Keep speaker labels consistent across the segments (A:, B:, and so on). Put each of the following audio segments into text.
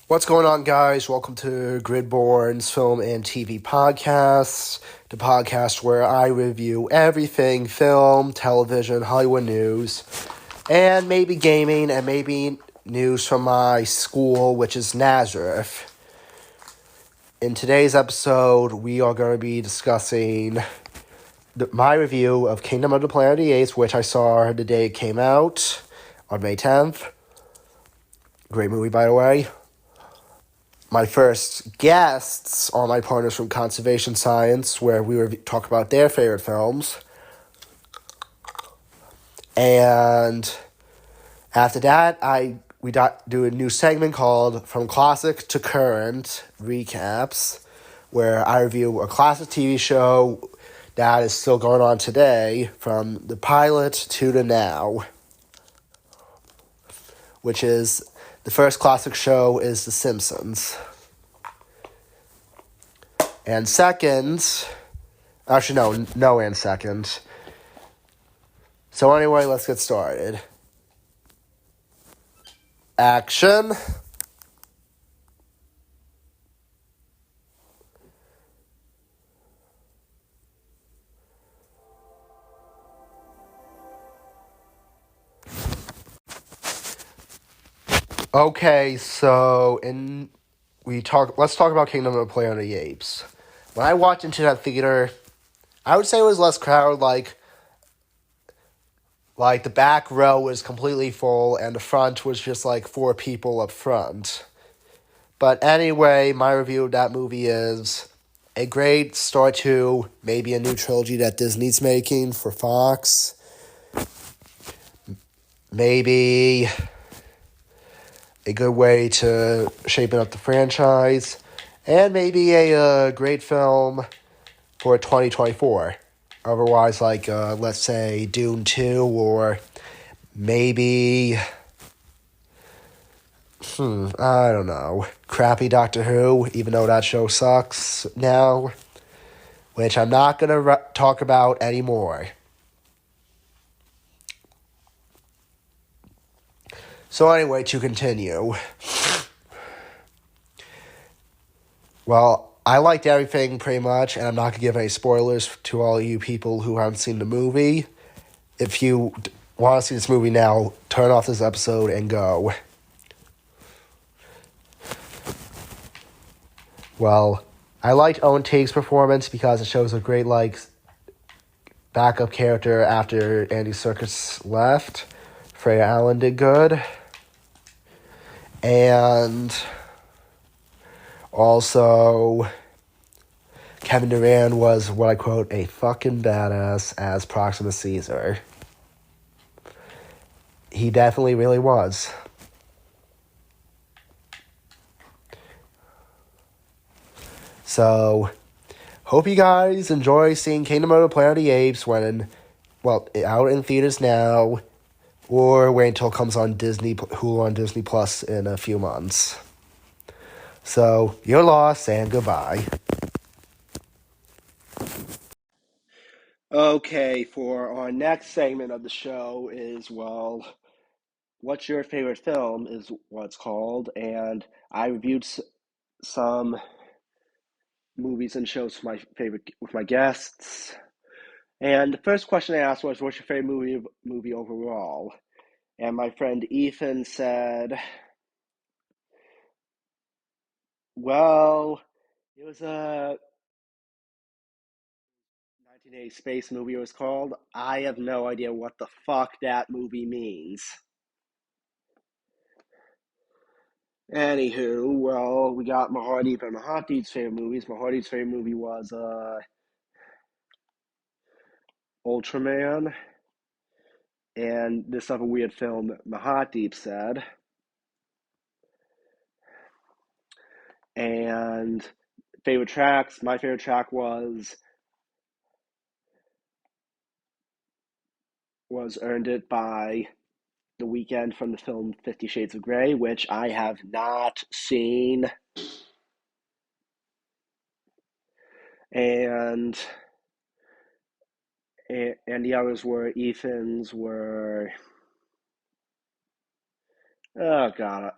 A: What's going on, guys? Welcome to Gridborn's Film and TV Podcast, the podcast where I review everything film, television, Hollywood news, and maybe gaming, and maybe news from my school, which is Nazareth. In today's episode, we are going to be discussing my review of Kingdom of the Planet of the Apes, which I saw the day it came out on May 10th. Great movie, by the way. My first guests are my partners from Conservation Science, where we were talking about their favorite films. And after that, we do a new segment called From Classic to Current Recaps, where I review a classic TV show that is still going on today, from the pilot to the now, which is the first classic show is The Simpsons. And second, actually no and second. So anyway, let's get started. Action. Okay, so let's talk about Kingdom of the Planet of the Apes. When I walked into that theater, I would say it was less crowded, like the back row was completely full and the front was just like 4 people up front. But anyway, my review of that movie is a great start to maybe a new trilogy that Disney's making for Fox. Maybe a good way to shaping up the franchise. And maybe a great film for 2024. Otherwise, let's say Dune 2 or maybe, I don't know, crappy Doctor Who, even though that show sucks now, which I'm not going to talk about anymore. So anyway, to continue. Well, I liked everything pretty much, and I'm not going to give any spoilers to all you people who haven't seen the movie. If you want to see this movie now, turn off this episode and go. Well, I liked Owen Teague's performance because it shows a great, backup character after Andy Serkis left. Freya Allen did good. And also, Kevin Durant was, what I quote, a fucking badass as Proxima Caesar. He definitely really was. So, hope you guys enjoy seeing Kingdom of the Planet of the Apes out in theaters now, or wait until it comes on Hulu on Disney Plus in a few months. So, you're lost and goodbye. Okay, for our next segment of the show is, what's your favorite film is what it's called, and I reviewed some movies and shows with my guests. And the first question I asked was, what's your favorite movie overall? And my friend Ethan said, well, it was a 1980 space movie it was called. I have no idea what the fuck that movie means. Anywho, well, we got Mahardeep and Mahadeep's favorite movies. Mahadeep's favorite movie was Ultraman. And this other weird film Mahadeep said. And favorite tracks, my favorite track was Earned It by The Weeknd from the film 50 Shades of Grey, which I have not seen. And the others were Ethan's were, oh god,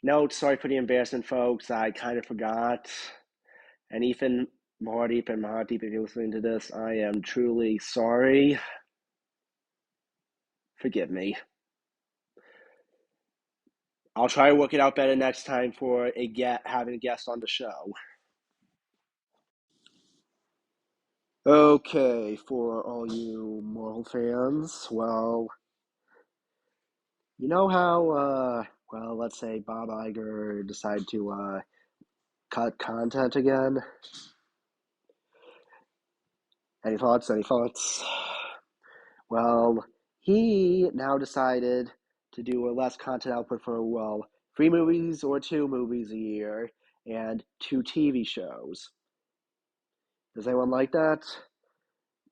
A: No, sorry for the embarrassment, folks. I kind of forgot. And Ethan, Mardeep, and Mahadeep, if you're listening to this, I am truly sorry. Forgive me. I'll try to work it out better next time for having a guest on the show. Okay, for all you Marvel fans, well, you know how, let's say Bob Iger decided to cut content again? Any thoughts? Any thoughts? Well, he now decided to do a less content output for, 3 movies or 2 movies a year and 2 TV shows. Does anyone like that?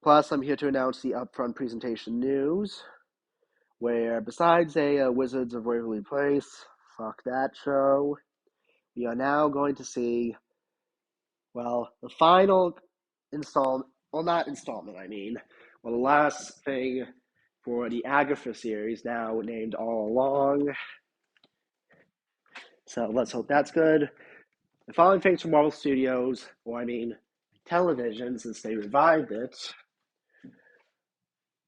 A: Plus, I'm here to announce the upfront presentation news, where besides a Wizards of Waverly Place, fuck that show, we are now going to see, the final installment, not installment, the last thing for the Agatha series, now named All Along. So let's hope that's good. The following things from Marvel Studios, television, since they revived it.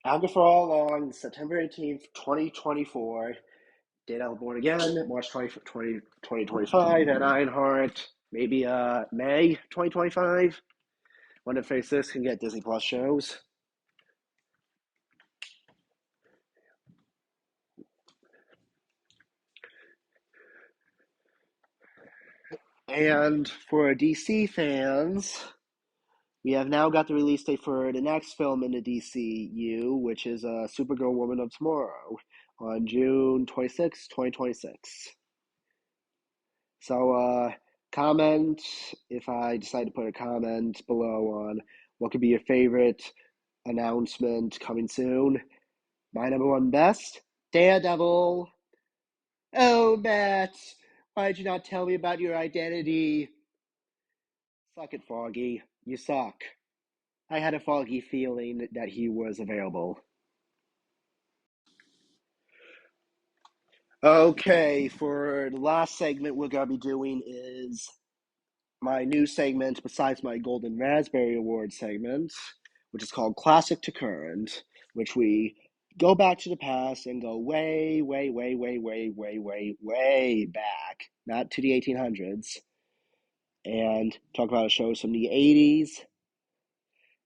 A: Agatha All Along, September 18th, 2024. Data Born Again, March 2025. And Ironheart, maybe May 2025. When the Phase 6 can get Disney Plus shows. And for DC fans, we have now got the release date for the next film in the DCU, which is Supergirl Woman of Tomorrow, on June 26, 2026. So, comment if I decide to put a comment below on what could be your favorite announcement coming soon. My number one best, Daredevil. Oh, Matt, why did you not tell me about your identity? Suck it, Foggy. You suck. I had a foggy feeling that he was available. Okay, for the last segment we're going to be doing is my new segment besides my Golden Raspberry Award segment, which is called Classic to Current, which we go back to the past and go way, way, way, way, way, way, way, way back, not to the 1800s, and talk about shows from the 80s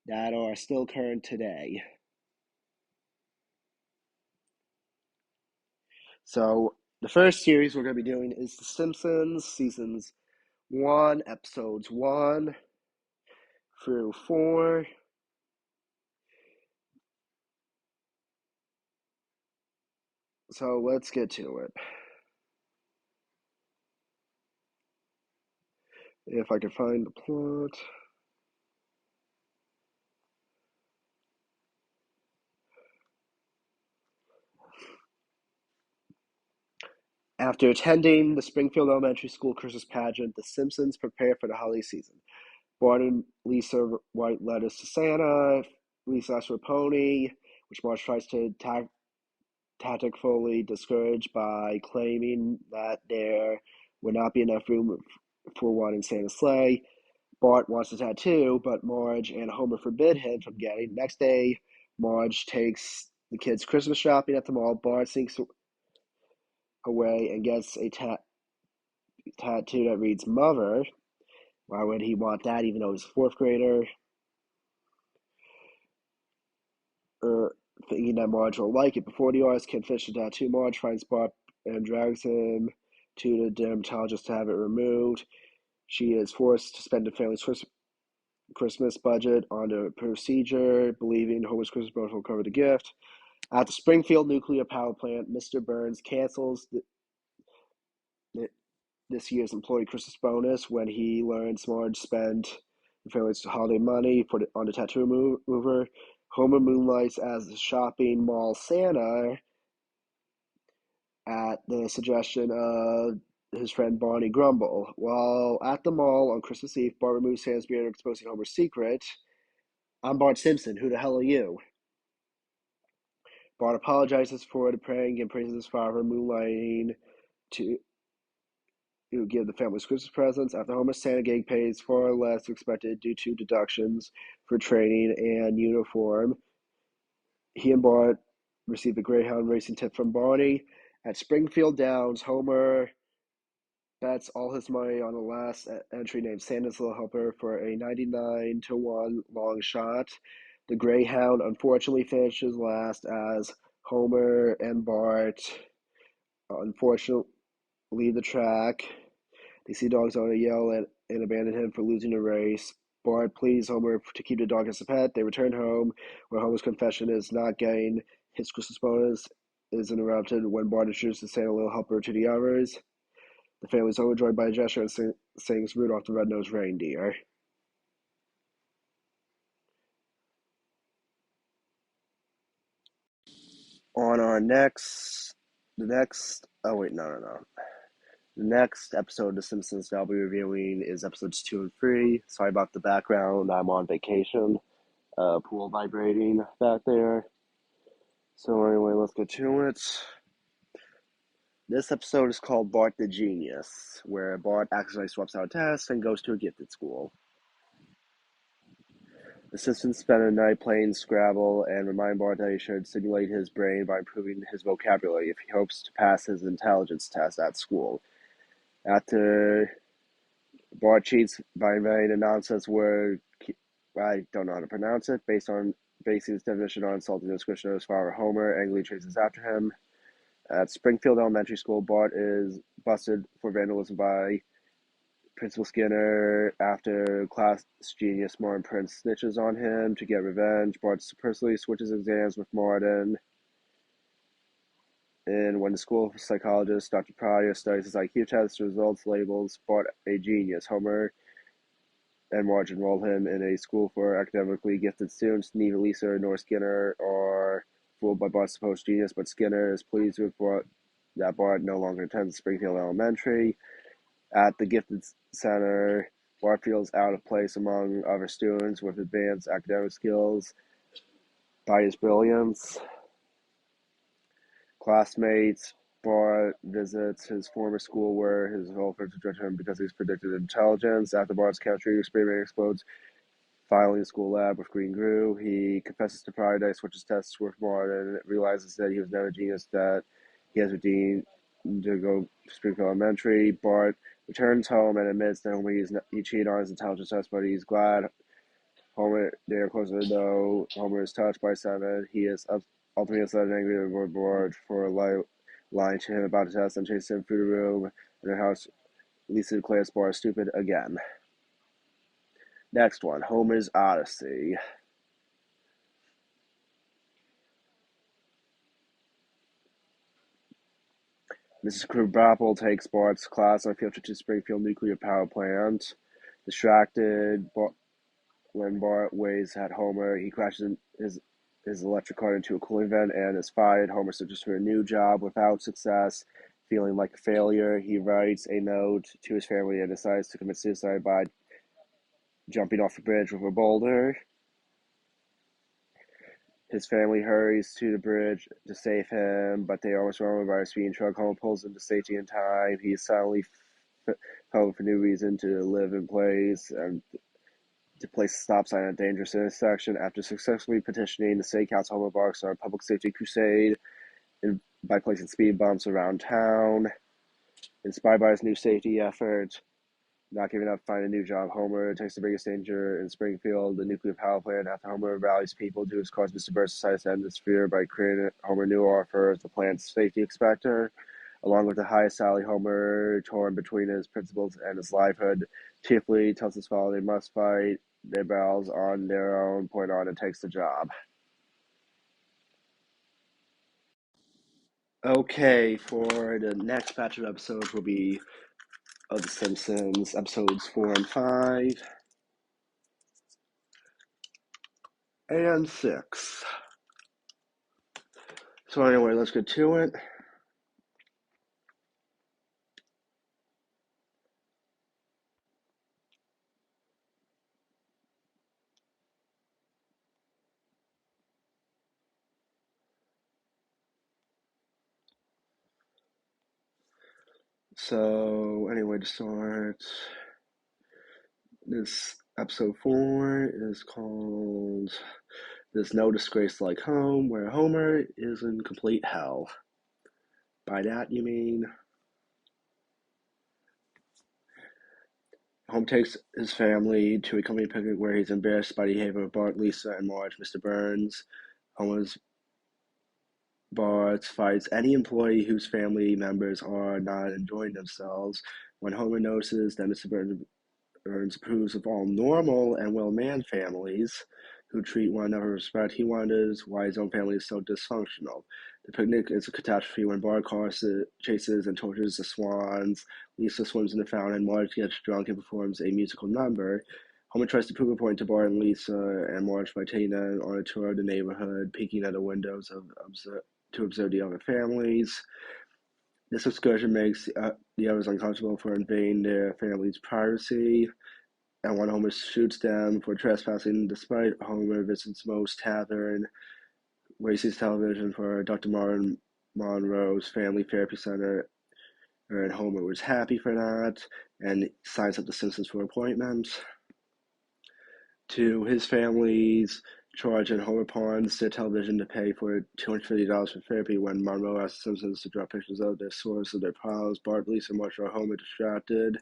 A: that are still current today. So the first series we're going to be doing is The Simpsons, seasons 1, episodes 1 through 4. So let's get to it. If I can find the plot. After attending the Springfield Elementary School Christmas pageant, the Simpsons prepare for the holiday season. Bart and Lisa write letters to Santa. Lisa asks for a pony, which Marge tries to tactfully discourage by claiming that there would not be enough room for one in Santa's sleigh. Bart wants a tattoo, but Marge and Homer forbid him from getting. Next day, Marge takes the kids Christmas shopping at the mall. Bart sneaks away and gets a tattoo that reads Mother. Why would he want that even though he's a fourth grader? Thinking that Marge will like it. Before the artist can finish the tattoo, Marge finds Bart and drags him to the dermatologist to have it removed. She is forced to spend the family's Christmas budget on the procedure, believing Homer's Christmas bonus will cover the gift. At the Springfield nuclear power plant, Mr. Burns cancels this year's employee Christmas bonus when he learns Marge spent the family's holiday money on the tattoo remover. Homer moonlights as the shopping mall Santa at the suggestion of his friend Barney Grumble. While at the mall on Christmas Eve, Bart removes Santa's beard, exposing Homer's secret. I'm Bart Simpson. Who the hell are you? Bart apologizes for the prank and praises his father, moonlighting to give the family's Christmas presents. After Homer's Santa gig pays far less expected due to deductions for training and uniform, he and Bart receive a Greyhound racing tip from Barney. At Springfield Downs, Homer bets all his money on the last entry named Santa's Little Helper for a 99-1 long shot. The Greyhound unfortunately finishes last as Homer and Bart unfortunately leave the track. They see dog's owner yell and abandon him for losing the race. Bart pleads Homer to keep the dog as a pet. They return home, where Homer's confession is not getting his Christmas bonus is interrupted when Bart introduces Santa Little Helper to the others. The family is overjoyed by a gesture and sings Rudolph the Red-Nosed Reindeer. On our The next episode of The Simpsons that I'll be reviewing is episodes 2 and 3. Sorry about the background. I'm on vacation. Pool vibrating back there. So anyway, let's get to it. This episode is called Bart the Genius, where Bart accidentally swaps out a test and goes to a gifted school. The Simpsons spend a night playing Scrabble and remind Bart that he should stimulate his brain by improving his vocabulary if he hopes to pass his intelligence test at school. After Bart cheats by inventing a nonsense word, I don't know how to pronounce it, basing his definition on insulting the description of his father Homer, angrily chases after him. At Springfield Elementary School, Bart is busted for vandalism by Principal Skinner after class genius Martin Prince snitches on him to get revenge. Bart personally switches exams with Martin. And when the school psychologist, Dr. Pryor, studies his IQ test, results labels Bart a genius. Homer and Marge enroll him in a school for academically gifted students. Neither Lisa nor Skinner are fooled by Bart's supposed genius, but Skinner is pleased with that Bart no longer attends Springfield Elementary. At the Gifted Center, Bart feels out of place among other students with advanced academic skills by his brilliance. Classmates, Bart visits his former school where his whole friends reject him because he's predicted intelligence. After Bart's chemistry experiment explodes, filing the school lab with green goo, he confesses to Pryor that he switches tests with Martin and realizes that he was never a genius, that he has redeemed to go to Springfield Elementary. Bart returns home and admits that he cheated on his intelligence test, but he's glad they are closer though. Homer is touched by Simon. He is ultimately upset and angry with Bart for lying to him about the test and chases him through the room. In their house, Lisa declares Bart stupid again. Next one, Homer's Odyssey. Mrs. Krabappel takes Bart's class on a field trip to Springfield Nuclear Power Plant. Distracted when Bart waves at Homer, he crashes his electric car into a cooling vent and is fired. Homer searches for a new job without success. Feeling like a failure, he writes a note to his family and decides to commit suicide by jumping off a bridge with a boulder. His family hurries to the bridge to save him, but they are almost run over by a speeding truck. Homer pulls him to safety in time. He is suddenly home for new reason to live in place and to place a stop sign at a dangerous intersection. After successfully petitioning the state council, Homer embarks on a public safety crusade by placing speed bumps around town. Inspired by his new safety effort, not giving up to find a new job, Homer takes the biggest danger in Springfield, the nuclear power plant. After Homer rallies people to his cause, Mr. Burns decides to end this fear by creating Homer new offer as the plant's safety inspector. Along with the highest salary, Homer, torn between his principles and his livelihood, cheerfully tells his father they must fight their battles on their own, point on, and takes the job. Okay, for the next batch of episodes will be of The Simpsons, episodes 4 and 5, and 6. So anyway, let's get to it. So, anyway, to start, this episode 4 is called There's No Disgrace Like Home, where Homer is in complete hell. By that, you mean Homer takes his family to a company picnic where he's embarrassed by the behavior of Bart, Lisa, and Marge, Mr. Burns. Homer's Bart fights any employee whose family members are not enjoying themselves. When Homer notices that Mr. Burns approves of all normal and well-manned families who treat one another with respect, he wonders why his own family is so dysfunctional. The picnic is a catastrophe when Bart chases and tortures the swans. Lisa swims in the fountain. Marge gets drunk and performs a musical number. Homer tries to prove a point to Bart and Lisa and Marge by taking them on a tour of the neighborhood, peeking at the windows to observe the other families. This excursion makes the others uncomfortable for invading their family's privacy, and when Homer shoots them for trespassing, despite Homer visits Moe's Tavern, where he sees television for Dr. Monroe's Family Therapy Center, and Homer was happy for that, and signs up the Simpsons for appointments. To his family's charge, and Homer pawns their television to pay for $250 for therapy when Monroe asks the Simpsons to draw pictures of their source of their problems. Bart, Lisa, and Marge are Homer distracted,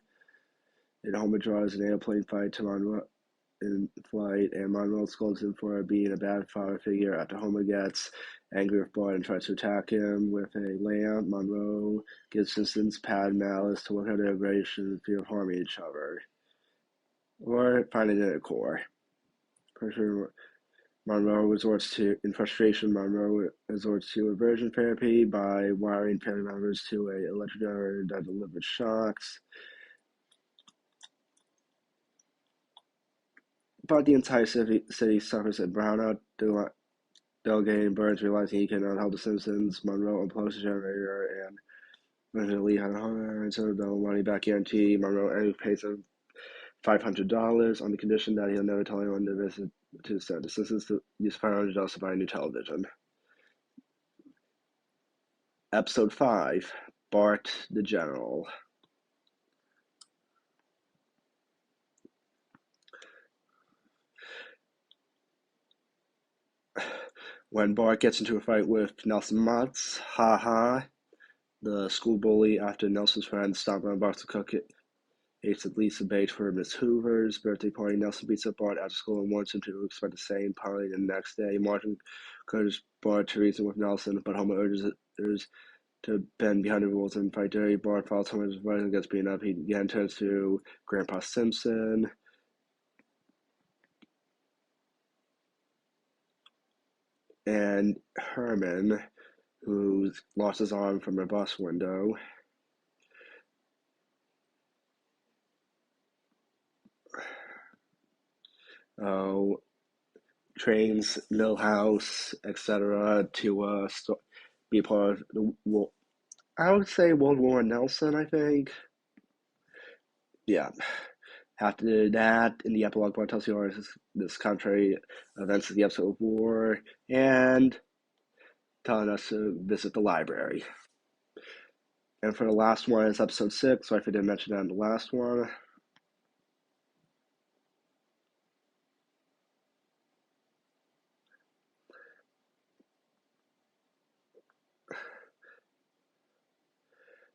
A: and Homer draws an airplane fight to Monroe in flight, and Monroe scolds him for being a bad father figure after Homer gets angry with Bart and tries to attack him with a lamp. Monroe gives Simpsons Pat and Malice to work out their relation in fear of harming each other, or finding it at core. In frustration, Monroe resorts to aversion therapy by wiring family members to an electric generator that delivers shocks. But the entire city suffers a brownout. Delegating Burns, realizing he cannot help the Simpsons, Monroe unplugs the generator and eventually had Homer instead of no money back guarantee. Monroe pays him $500 on the condition that he'll never tell anyone to visit to set the Simpsons to use $500 to buy a new television. Episode 5, Bart the General. When Bart gets into a fight with Nelson Mutz, the school bully, after Nelson's friends stomp on Bart's cook hates at Lisa bait for Miss Hoover's birthday party. Nelson beats up Bart after school and warns him to expect the same party the next day. Martin encourages Bart to reason with Nelson, but Homer urges to bend behind the rules and fight dirty. Bart follows Homer's advice and gets beaten up. He again turns to Grandpa Simpson. And Herman, who's lost his arm from a bus window. Trains Millhouse, etc., to be a part of the, I would say, World War Nelson, I think. Yeah. After that, in the epilogue, Bart tells you this contrary events of the episode of war, and telling us to visit the library. And for the last one, it's episode 6, so if I didn't mention that in the last one.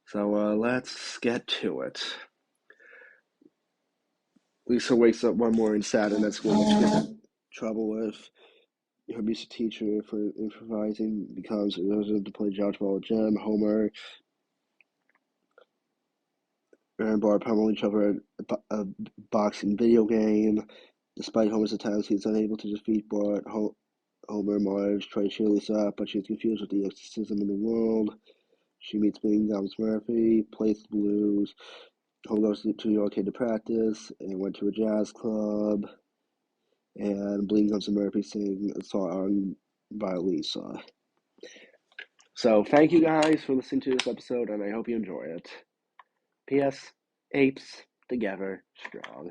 A: So let's get to it. Lisa wakes up one morning sad and at school, she gets in trouble with her music teacher for improvising, becomes irresolute to play dodgeball with Jim. Homer and Bart pummel each other at a boxing video game. Despite Homer's attempts, he is unable to defeat Bart. Homer and Marge try to cheer Lisa up, but she is confused with the exorcism in the world. She meets Bean Gums Murphy, plays the blues. Homer goes to the arcade to practice and went to a jazz club. And Bleeding Gums Murphy sing a song by Lisa. So thank you guys for listening to this episode, and I hope you enjoy it. P.S. Apes together strong.